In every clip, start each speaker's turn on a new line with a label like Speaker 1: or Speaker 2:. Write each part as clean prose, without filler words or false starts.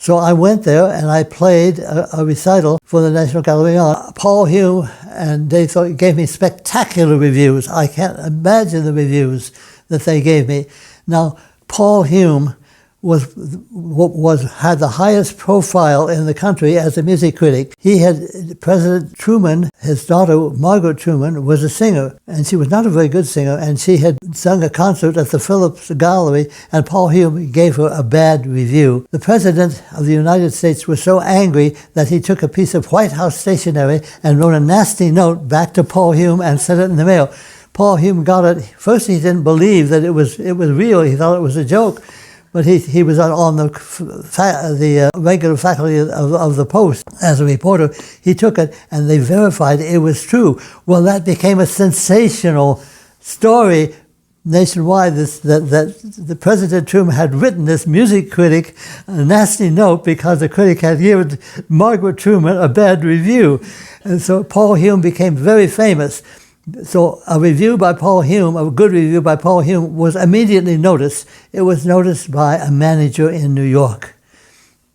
Speaker 1: So I went there and I played a recital for the National Gallery. Paul Hume and they gave me spectacular reviews. I can't imagine the reviews that they gave me. Now, Paul Hume had the highest profile in the country as a music critic. He had President Truman, his daughter Margaret Truman, was a singer, and she was not a very good singer, and she had sung a concert at the Phillips Gallery, and Paul Hume gave her a bad review. The President of the United States was so angry that he took a piece of White House stationery and wrote a nasty note back to Paul Hume and sent it in the mail. Paul Hume got it. First, he didn't believe that it was real. He thought it was a joke. But he was on the regular faculty of the Post as a reporter. He took it and they verified it was true. Well, that became a sensational story nationwide, that the President Truman had written this music critic a nasty note because the critic had given Margaret Truman a bad review. And so Paul Hume became very famous. So a review by Paul Hume, a good review by Paul Hume, was immediately noticed. It was noticed by a manager in New York.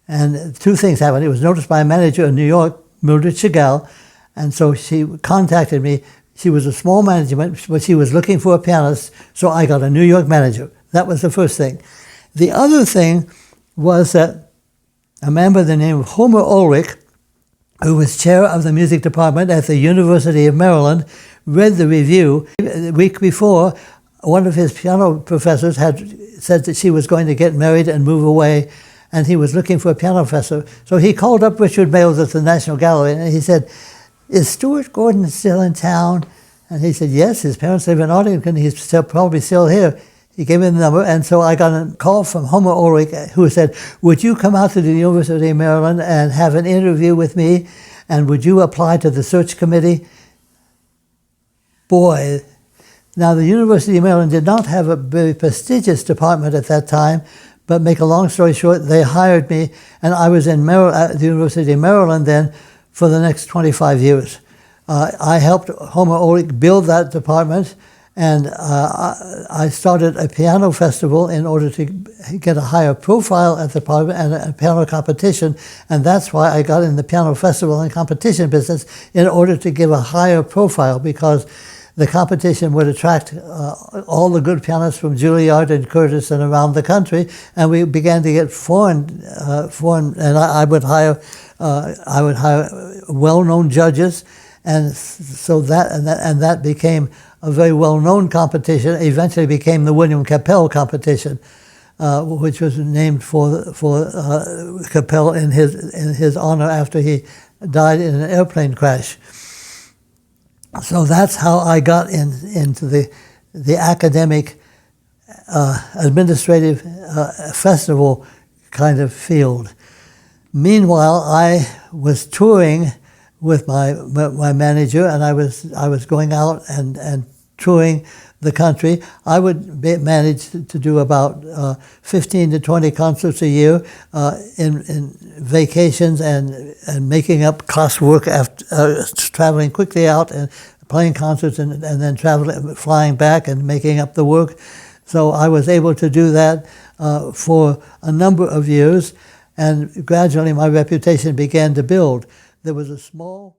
Speaker 1: And two things happened. It was noticed by a manager in New York, Mildred Chagall, and so she contacted me. She was a small management, but she was looking for a pianist, so I got a New York manager. That was the first thing. The other thing was that a man by the name of Homer Ulrich, who was chair of the music department at the University of Maryland, read the review. The week before, one of his piano professors had said that she was going to get married and move away, and he was looking for a piano professor. So he called up Richard Bales at the National Gallery, and he said, "Is Stewart Gordon still in town?" And he said, "Yes, his parents live in Arlington. He's probably still here." He gave me the number, and so I got a call from Homer Ulrich, who said, "Would you come out to the University of Maryland and have an interview with me, and would you apply to the search committee?" Boy, now the University of Maryland did not have a very prestigious department at that time, but make a long story short, they hired me, and I was in at the University of Maryland then for the next 25 years. I helped Homer Ulrich build that department, and I started a piano festival in order to get a higher profile at the department and a piano competition, and that's why I got in the piano festival and competition business, in order to give a higher profile, because the competition would attract all the good pianists from Juilliard and Curtis and around the country, and we began to get foreign, and I would hire well-known judges, and so that became a very well-known competition. Eventually became the William Kapell competition, which was named for Kapell in his honor after he died in an airplane crash. So that's how I got into the academic, administrative festival kind of field. Meanwhile, I was touring with my manager, and I was going out and touring the country. I would manage to do about 15 to 20 concerts a year in vacations and making up classwork after traveling quickly out and playing concerts and then flying back and making up the work. So I was able to do that for a number of years, and gradually my reputation began to build. There was a small